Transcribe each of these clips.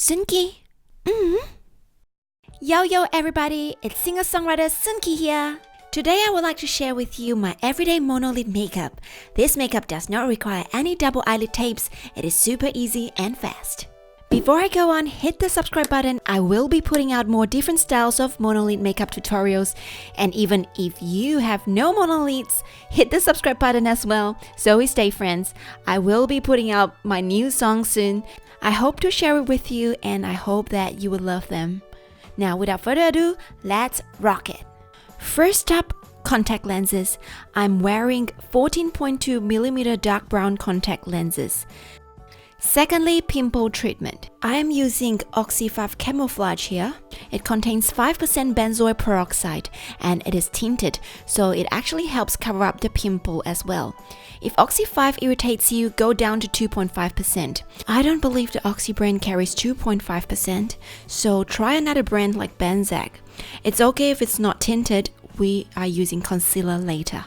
Sunki? Yo everybody, it's singer-songwriter Sunki here. Today I would like to share with you my everyday monolid makeup. This makeup does not require any double eyelid tapes. It is super easy and fast. Before I go on, hit the subscribe button. I will be putting out more different styles of monolid makeup tutorials. And even if you have no monolids, hit the subscribe button as well. So we stay friends. I will be putting out my new song soon. I hope to share it with you and I hope that you will love them. Now without further ado, let's rock it. First up, contact lenses. I'm wearing 14.2mm dark brown contact lenses. Secondly, pimple treatment. I am using Oxy 5 Camouflage here. It contains 5% benzoyl peroxide and it is tinted, so it actually helps cover up the pimple as well. If Oxy 5 irritates you, go down to 2.5%. I don't believe the Oxy brand carries 2.5%, so try another brand like Benzac. It's okay if it's not tinted, we are using concealer later.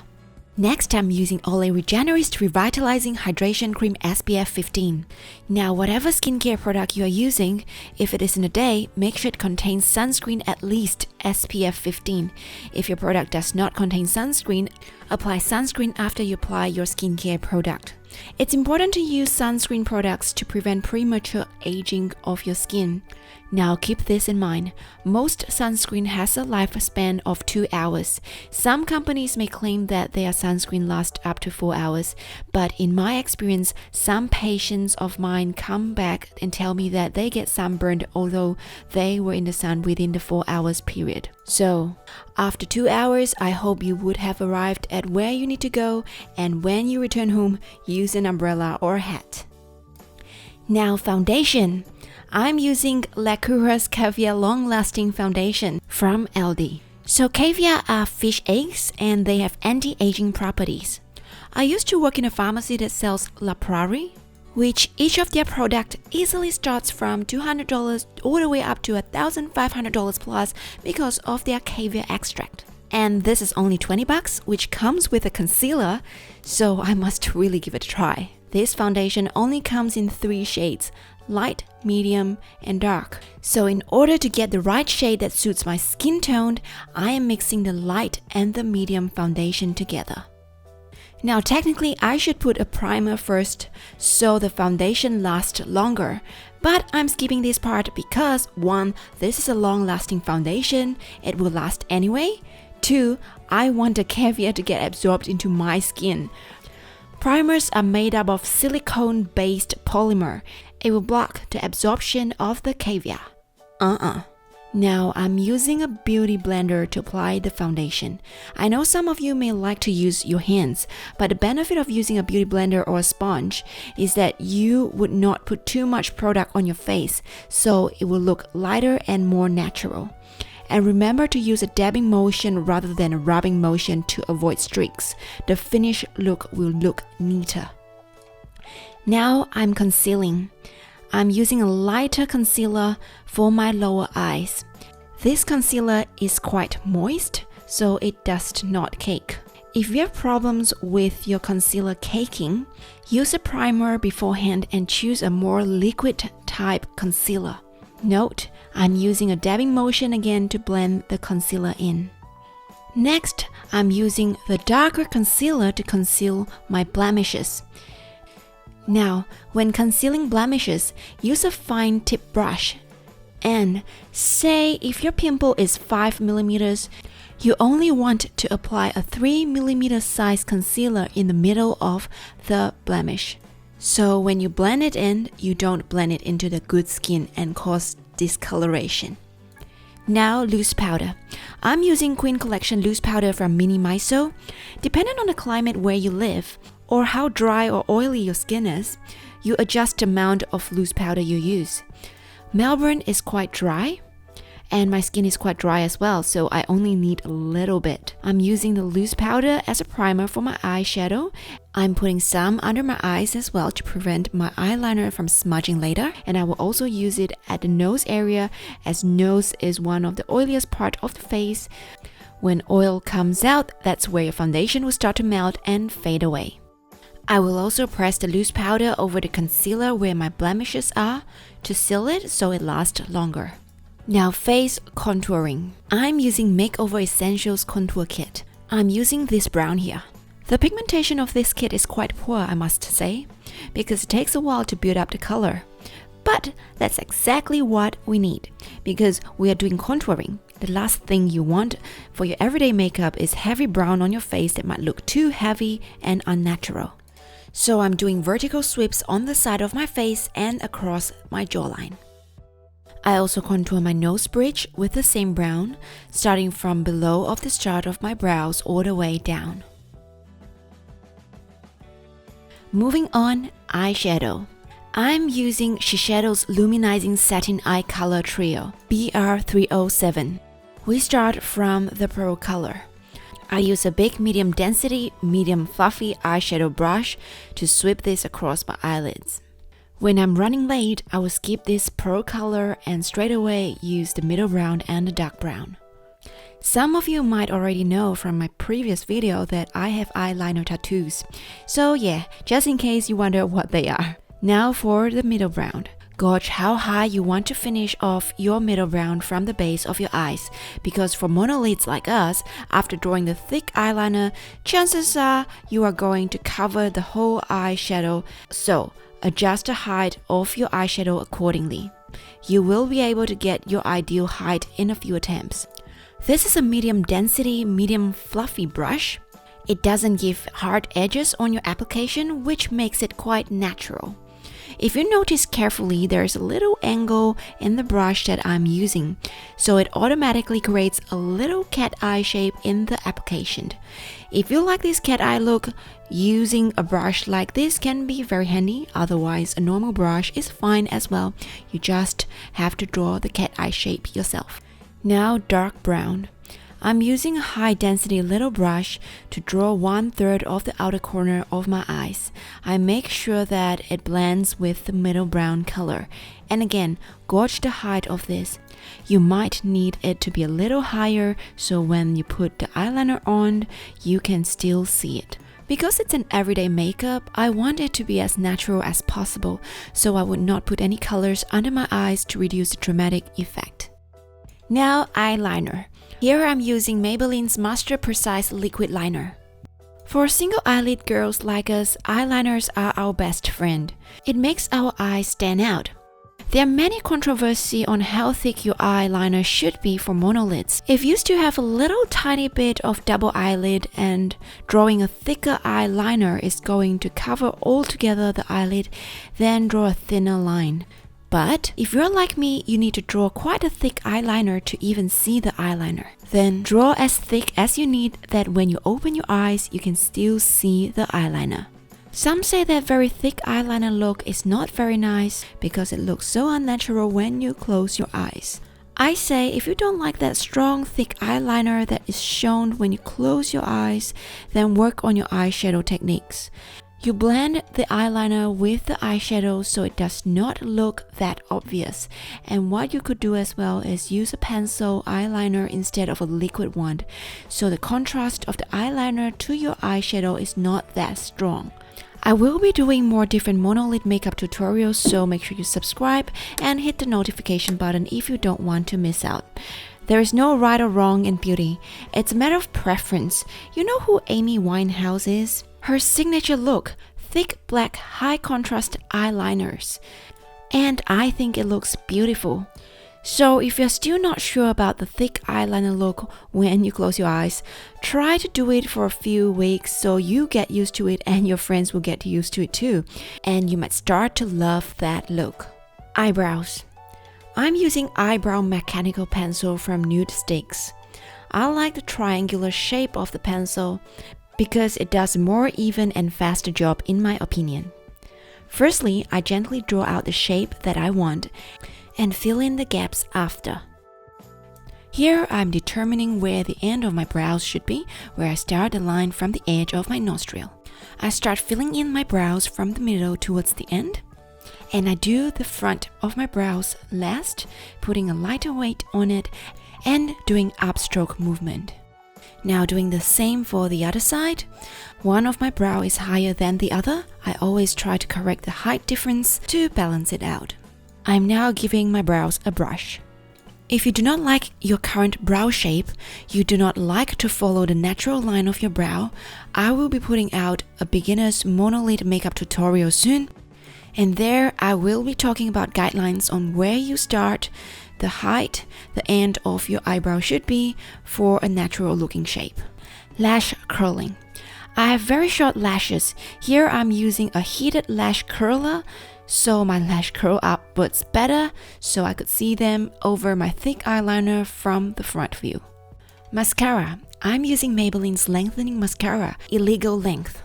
Next, I'm using Olay Regenerist Revitalizing Hydration Cream SPF 15. Now, whatever skincare product you are using, if it is in a day, make sure it contains sunscreen at least SPF 15. If your product does not contain sunscreen, apply sunscreen after you apply your skincare product. It's important to use sunscreen products to prevent premature aging of your skin. Now keep this in mind, most sunscreen has a lifespan of 2 hours. Some companies may claim that their sunscreen lasts up to 4 hours, but in my experience, some patients of mine come back and tell me that they get sunburned although they were in the sun within the 4 hours period. So, after 2 hours, I hope you would have arrived at where you need to go, and when you return home, use an umbrella or a hat. Now foundation. I'm using Lakura's Caviar Long Lasting Foundation from Aldi. So caviar are fish eggs and they have anti-aging properties. I used to work in a pharmacy that sells La Prairie, which each of their product easily starts from $200 all the way up to $1,500 plus because of their caviar extract. And this is only $20, which comes with a concealer, so I must really give it a try. This foundation only comes in 3 shades, light, medium, and dark. So in order to get the right shade that suits my skin tone, I am mixing the light and the medium foundation together. Now technically I should put a primer first so the foundation lasts longer, but I'm skipping this part because 1. This is a long-lasting foundation, it will last anyway. 2. I want the caviar to get absorbed into my skin. Primers are made up of silicone-based polymer. It will block the absorption of the caviar. Now I'm using a beauty blender to apply the foundation. I know some of you may like to use your hands, but the benefit of using a beauty blender or a sponge is that you would not put too much product on your face, so it will look lighter and more natural. And remember to use a dabbing motion rather than a rubbing motion to avoid streaks. The finished look will look neater. Now I'm concealing. I'm using a lighter concealer for my lower eyes. This concealer is quite moist, so it does not cake. If you have problems with your concealer caking, use a primer beforehand and choose a more liquid type concealer. Note, I'm using a dabbing motion again to blend the concealer in. Next, I'm using the darker concealer to conceal my blemishes. Now, when concealing blemishes, use a fine tip brush. And say if your pimple is 5mm, you only want to apply a 3mm size concealer in the middle of the blemish. So when you blend it in, you don't blend it into the good skin and cause discoloration. Now loose powder. I'm using Queen Collection loose powder from Mini Miso. Depending on the climate where you live, or how dry or oily your skin is, you adjust the amount of loose powder you use. Melbourne is quite dry, and my skin is quite dry as well, so I only need a little bit. I'm using the loose powder as a primer for my eyeshadow. I'm putting some under my eyes as well to prevent my eyeliner from smudging later, and I will also use it at the nose area as nose is one of the oiliest part of the face. When oil comes out, that's where your foundation will start to melt and fade away. I will also press the loose powder over the concealer where my blemishes are to seal it so it lasts longer. Now face contouring. I'm using Makeover Essentials Contour Kit. I'm using this brown here. The pigmentation of this kit is quite poor, I must say, because it takes a while to build up the color. But that's exactly what we need, because we are doing contouring. The last thing you want for your everyday makeup is heavy brown on your face that might look too heavy and unnatural. So I'm doing vertical sweeps on the side of my face and across my jawline. I also contour my nose bridge with the same brown, starting from below of the start of my brows all the way down. Moving on, eyeshadow. I'm using Shiseido's Luminizing Satin Eye Color Trio, BR307. We start from the pearl color. I use a big medium density, medium fluffy eyeshadow brush to sweep this across my eyelids. When I'm running late, I will skip this pearl color and straight away use the middle brown and the dark brown. Some of you might already know from my previous video that I have eyeliner tattoos. So yeah, just in case you wonder what they are. Now for the middle brown. Gauge how high you want to finish off your middle brown from the base of your eyes, because for monolids like us, after drawing the thick eyeliner, chances are you are going to cover the whole eyeshadow, so adjust the height of your eyeshadow accordingly. You will be able to get your ideal height in a few attempts. This is a medium density, medium fluffy brush. It doesn't give hard edges on your application, which makes it quite natural. If you notice carefully, there's a little angle in the brush that I'm using, so it automatically creates a little cat eye shape in the application. If you like this cat eye look, using a brush like this can be very handy, otherwise a normal brush is fine as well. You just have to draw the cat eye shape yourself. Now dark brown. I'm using a high density little brush to draw 1/3 of the outer corner of my eyes. I make sure that it blends with the middle brown color. And again, gauge the height of this. You might need it to be a little higher so when you put the eyeliner on, you can still see it. Because it's an everyday makeup, I want it to be as natural as possible, so I would not put any colors under my eyes to reduce the dramatic effect. Now eyeliner. Here I'm using Maybelline's Master Precise Liquid Liner. For single eyelid girls like us, eyeliners are our best friend. It makes our eyes stand out. There are many controversy on how thick your eyeliner should be for monolids. If you still have a little tiny bit of double eyelid and drawing a thicker eyeliner is going to cover altogether the eyelid, then draw a thinner line. But if you're like me, you need to draw quite a thick eyeliner to even see the eyeliner. Then draw as thick as you need that when you open your eyes, you can still see the eyeliner. Some say that very thick eyeliner look is not very nice because it looks so unnatural when you close your eyes. I say if you don't like that strong thick eyeliner that is shown when you close your eyes, then work on your eyeshadow techniques. You blend the eyeliner with the eyeshadow so it does not look that obvious. And what you could do as well is use a pencil eyeliner instead of a liquid one, so the contrast of the eyeliner to your eyeshadow is not that strong. I will be doing more different monolid makeup tutorials, so make sure you subscribe and hit the notification button if you don't want to miss out. There is no right or wrong in beauty. It's a matter of preference. You know who Amy Winehouse is? Her signature look, thick black high contrast eyeliners. And I think it looks beautiful. So if you're still not sure about the thick eyeliner look when you close your eyes, try to do it for a few weeks so you get used to it and your friends will get used to it too. And you might start to love that look. Eyebrows. I'm using eyebrow mechanical pencil from Nude Sticks. I like the triangular shape of the pencil because it does a more even and faster job in my opinion. Firstly, I gently draw out the shape that I want and fill in the gaps after. Here I'm determining where the end of my brows should be, where I start the line from the edge of my nostril. I start filling in my brows from the middle towards the end, and I do the front of my brows last, putting a lighter weight on it and doing upstroke movement. Now doing the same for the other side. One of my brow is higher than the other. I always try to correct the height difference to balance it out. I'm now giving my brows a brush. If you do not like your current brow shape, you do not like to follow the natural line of your brow, I will be putting out a beginner's monolid makeup tutorial soon. And there I will be talking about guidelines on where you start, the height, the end of your eyebrow should be for a natural looking shape. Lash curling. I have very short lashes. Here I'm using a heated lash curler, so my lash curl upwards better so I could see them over my thick eyeliner from the front view. Mascara. I'm using Maybelline's lengthening mascara, Illegal Length,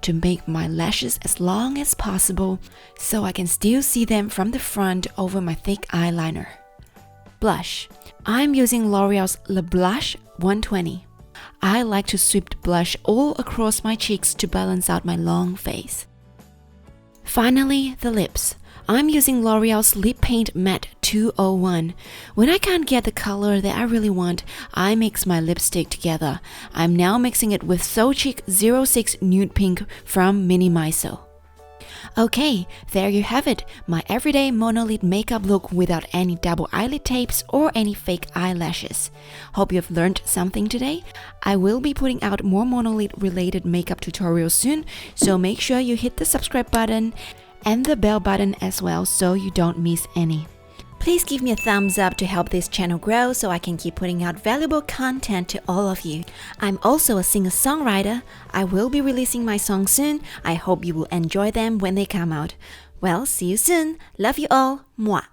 to make my lashes as long as possible so I can still see them from the front over my thick eyeliner. Blush. I'm using L'Oreal's Le Blush 120. I like to sweep the blush all across my cheeks to balance out my long face. Finally, the lips. I'm using L'Oreal's Lip Paint Matte 201. When I can't get the color that I really want, I mix my lipstick together. I'm now mixing it with So Chic 06 Nude Pink from Minimiso. Okay, there you have it, my everyday monolid makeup look without any double eyelid tapes or any fake eyelashes. Hope you've learned something today. I will be putting out more monolid related makeup tutorials soon, so make sure you hit the subscribe button and the bell button as well so you don't miss any. Please give me a thumbs up to help this channel grow so I can keep putting out valuable content to all of you. I'm also a singer-songwriter. I will be releasing my songs soon. I hope you will enjoy them when they come out. Well, see you soon. Love you all. Mwah.